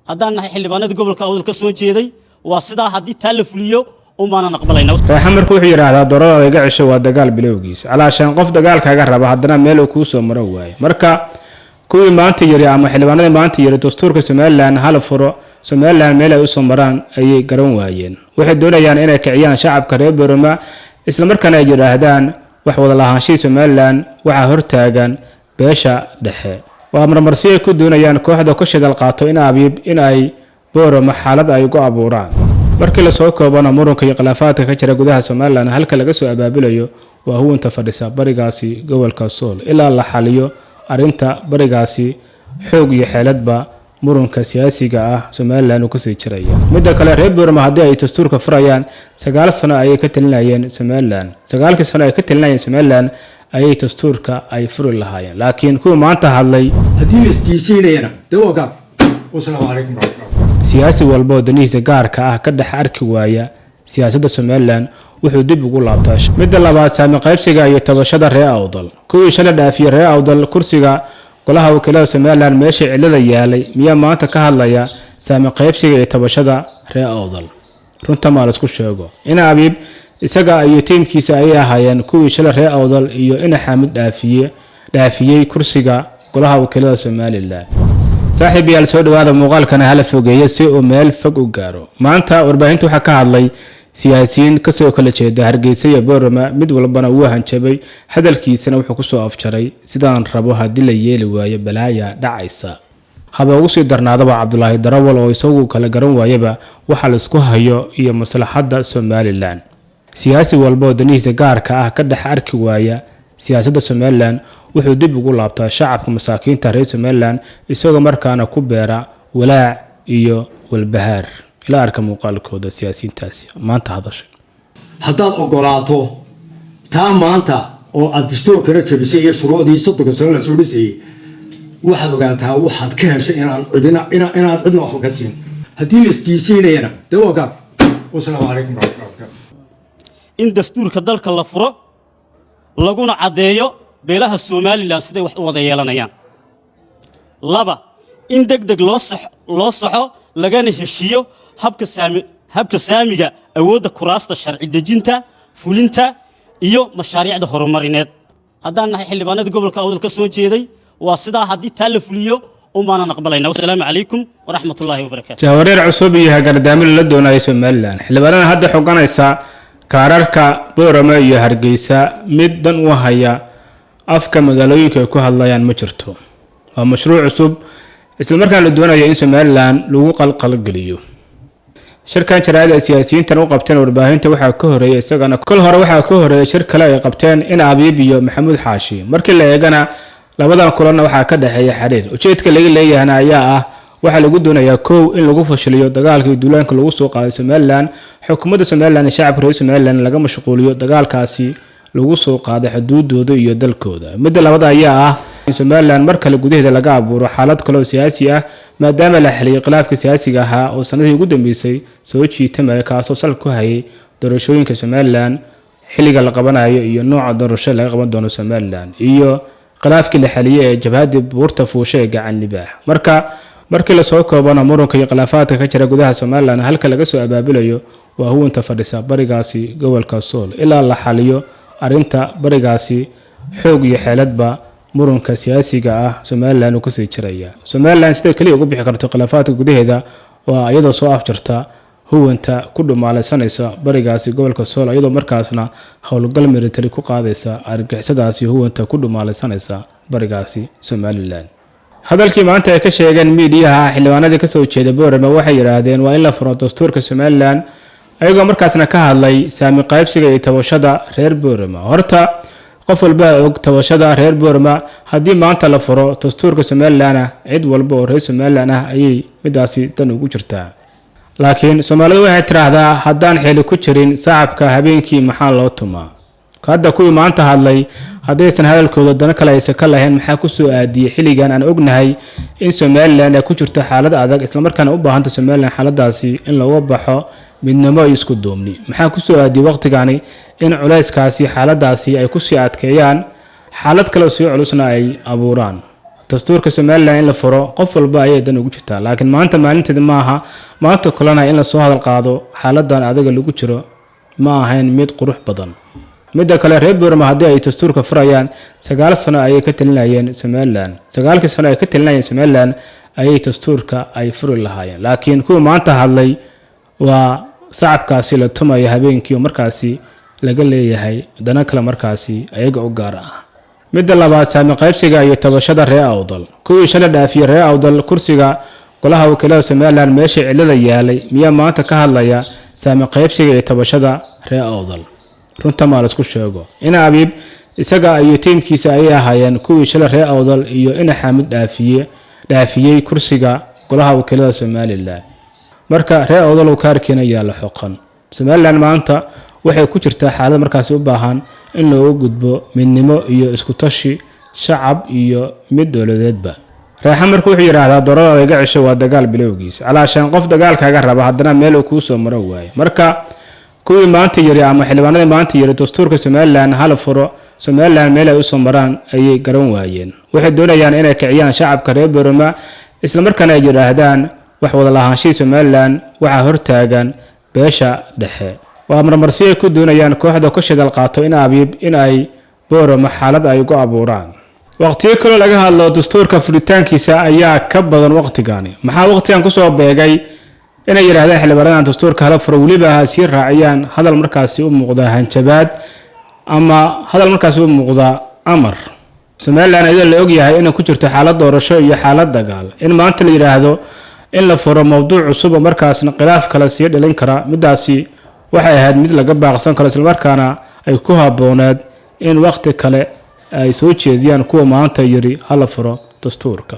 haddaan nahay xildhibaanada gobolka awdal ka soo jeeday waa sidaa haddii taa la fuliyo umaana naqbalayna xamarku wuxuu yiraahdaa doorada iga cisho waa dagaal bilowgiis calaashan qof dagaalkaaga raba haddana meel uu ku soo maro waayo marka kuwii maanta yiri ama xildhibaanada maanta yiri dastuurka Soomaaliland hal furo Soomaaliland meel ay u soo maraan ayay garan waayeen waxay doonayaan inay kiciyaan shacabka reer Boorama isla markaana ay yiraahdaan wax wada lahaanshihiisa Soomaaliland waxa hortaagan beesha dhexe waa marmarsi ay ku doonayaan kooxda ku shidal qaato in ay Boorama xaalad ay ugu abuuraan markii la soo koobana muranka iyo khilaafaadka ka jira gudaha Soomaaliland halka laga soo abaabilayo waa huwanta fadhisa barigaasi gobolka Sool ilaa la xaliyo arinta barigaasi xoog iyo xeeladba muranka siyaasiga ah Soomaaliland uu ku sii jiraya midda kale reer Boorama hadii ay dastuurka furayaan 9 sano ayay ka talinayeen Soomaaliland 9 sano ay ka talinayeen Soomaaliland ayay dastuurka ay furi lahaayeen laakiin kuwa maanta hadlay hadii la isjiisinayna dawga wassalaamu alaykum warahmatullahi siyaasi walba danihiisa gaarka ah ka dhex arki waaya siyaasadda Soomaaliland wuxuu dib ugu laabtaa midda labaad saami qaybsiga iyo tabashada reer Awdal kuwii shalay dhaafiyay reer Awdal kursiga golaha wakiilada Soomaaliland meesha cilada yaalay miya maanta ka hadlaya saami qaybsiga iyo tabashada reer Awdal runta ma la isku sheego in Abiib isaga iyo tiimkiisa ay ahaayeen kuwii shalay reer Awdal iyo in Xamid dhaafiyay kursiga golaha wakiilada Soomaaliland saaxiib yaal soo dhawaada muuqaalkana hala fogeeyo si uu meel fog u gaaro maanta warbaahintu waxa ka hadlay siyaasiyiin ka soo kala jeeda Hargeysa iyo Boorama mid walbana uu hanjabay hadalkiisana wuxuu ku soo afjaray sidaan rabo hadii la yeeli waayo balaaya dhacaysa haba ugu sii darnaadaba Cabdullaahi Darawal oo isagu kala garan waayaba waxa la isku hayo iyo maslaxadda Soomaaliland siyaasi walba danihiisa gaarka ah ka dhex arki waaya siyaasadda Soomaaliland wuxuu dib ugu laabtaa shacabka masaakiinta reer Soomaaliland isagoo markaana ku beera walaac iyo walbahaar ila arka muuqaalkooda siyaasiyiintaasi maanta hadashay haddaad ogolaato taa maanta oo aad dastuurka la jabisay iyo shuruucdii 30 sano la soo dhisay waxaad ogaataa waxaad ka heshay inaad cidna wax ka siin haddii la isjiisinayna dawga wassalaamu alaykum warahmatullahi in dastuurka dalka la furo laguna cadeeyo beelaha Soomaaliland siday wax u wada yeelanayaan laba in degdeg loo saxo lagana heshiyo habka saamiga awoodda kuraasta sharci dejinta fulinta iyo mashaariicda horumarineed haddaan nahay xildhibaanada gobolka awdal ka soo jeeday waa sidaa haddii taa la fuliyo umaana naqbalayna wassalaamu calaykum waraxmatullaahi wabarakaatu jawaareer cusub iyo hagardaamin la doonayo Soomaaliland xildhibaanada hadda xoganaysa kaararka Boorama iyo Hargeysa mid dan u haya afka magaalooyinka ay ku hadlayaan ma jirto waa mashruuc cusub isla markaana la doonayo in Soomaaliland lagu qalqal geliyo shirkan jaraa'id siyaasiyiintan u qabteen warbaahinta waxa ka horeeyay isagana kol hore waxa ka horeeyay shir kale ay qabteen in Abiib iyo Maxamuud Xaashi markii la eegana labadan kulan waxa ka dhaxeeya xiriir ujeedka laga leeyahay ayaa ah waxa lagu doonayaa koow in lagu fashiliyo dagaalkii duulaanka lagu soo qaaday Soomaaliland xukuumadda Soomaaliland iyo shacabka reer Soomaaliland laga mashquuliyo dagaalkaasi lagu soo qaaday xuduudooda iyo dalkooda midda labaad ayaa ah in Soomaaliland mar kale gudaheeda laga abuuro xaalad kale oo siyaasi ah maadaama la xaliyay khilaafka siyaasiga ah oo sanadii ugu dambeysay soo jiitamay kaasoo sal ku hayay doorashooyinka Soomaaliland xilliga la qabanayo iyo nooca doorasho laga qaban doono Soomaaliland iyo khilaafkii la xaliyay ee jabhadii buurta fuusha ee gacan libaax markii la soo koobana muranka iyo khilaafaadka ka jira gudaha Soomaaliland halka laga soo abaabilayo waa huwanta fadhisa barigaasi gobolka Sool ilaa la xaliyo arinta barigaasi xoog iyo xeeladba muranka siyaasiga ah Soomaaliland uu ku sii jiraya Soomaaliland sidoo kale ugu bixi karto khilaafaadka gudaheeda waa iyadoo soo afjarta huwanta ku dhumaalaysanaysa barigaasi gobolka Sool iyadoo markaasna howlgal military ku qaadaysa argagixisadaasi huwanta ku dhumaalaysanaysa barigaasi Soomaaliland hadalkii maanta ay ka sheegeen miidiyaha xildhibaanada ka soo jeeda Boorama waxay yiraahdeen waa in la furo dastuurka Soomaaliland ayagoo markaasna ka hadlay saami qaybsiga iyo tabashada reer Boorama horta qof walba og tabashada reer Boorama hadii maanta la furo dastuurka Soomaaliland cid walba oo reer Soomaaliland ah ayay midaasi dan ugu jirtaa laakiin Soomaalidu waxay tiraahdaa haddaan xili ku jirin saacabka habeenkii maxaa loo tumaa hadda kuwii maanta hadlay haddaysan hadalkooda dana kale aysan ka lahayn maxaa ku soo aadiyay xilligan aan ognahay in Soomaaliland ay ku jirto xaalad adag isla markaana u baahanta Soomaaliland xaaladaasi in looga baxo midnimo iyo isku duubni maxaa ku soo aadiyay waqtigani in culayskaasi xaaladaasi ay ku sii adkeeyaan xaalad kale oo sii culusna ay abuuraan dastuurka Soomaaliland in la furo qof walba ayay dan ugu jirtaa laakiin maanta maalinteeda ma aha maanta kulana in la soo hadal qaado xaaladan adaga lagu jiro ma ahayn mid qurux badan midda kale reer Boorama haddii ay dastuurka furayaan 9 sano ayay ka talinayeen Soomaaliland 9 sano ay ka talinayeen Soomaaliland ayay dastuurka ay furi lahaayeen laakiin kuwa maanta hadlay waa shacabkaasi la tumay habeenkii markaasi laga leeyahay dana kale markaasi ayaga u gaar ah midda labaad saami qaybsiga iyo tabashada reer awdal kuwii shalay dhaafiyay reer awdal kursiga golaha wakiilada Soomaaliland meesha cilada yaalay miyaa maanta ka hadlaya saami qaybsiga iyo tabashada reer awdal runta ma la isku sheego ina Abiib isaga iyo tiimkiisa ay ahaayeen kuwii shalay reer awdal iyo ina Xamid dhaafiyay kursiga golaha wakiilada Soomaaliland marka reer awdal uu kaarkina yaala xoqan Soomaaliland maanta waxay ku jirtaa xaalad markaas u baahan in loo gudbo midnimo iyo isku tashi shacab iyo mid dawladeedba raaxa markuu wuxuu yiraahdaa doorada iga cisho waa dagaal bilowgiis calaashan qof dagaalkaaga raba haddana meel uu ku soo maro waayo marka kuwii maanta yiri ama xildhibaanada maanta yiri dastuurka Soomaaliland hal furo Soomaaliland meel ay u soo maraan ayay garan waayeen waxay doonayaan inay kiciyaan shacabka reer Boorama isla markaana ay yiraahdaan wax wada lahaanshihiisa Soomaaliland waxa hortaagan beesha dhexe waa marmarsiyo ku doonayaan kooxda ku shidal qaato in Abiib in ay Boorama xaalad ay ugu abuuraan waqtiyo kale laga hadlo dastuurka furitaankiisa ayaa ka badan waqtigaani maxaa waqtigan ku soo beegay inay yiraahdaan xildhibaanada dastuurka hala furo waliba si raaciyaan hadal markaasi u muuqda hanjabaad ama hadal markaasi u muuqda amar Soomaaliland ayada la og yahay inay ku jirto xaalad doorasho iyo xaalad dagaal in maanta la yiraahdo in la furo mowduuc cusub oo markaasna khilaaf kala sii dhalin kara midaasi waxay ahayd mid laga baaqsan karo isla markaana ay ku haboonaad in waqti kale ay soo jeediyaan kuwa maanta yiri hala furo dastuurka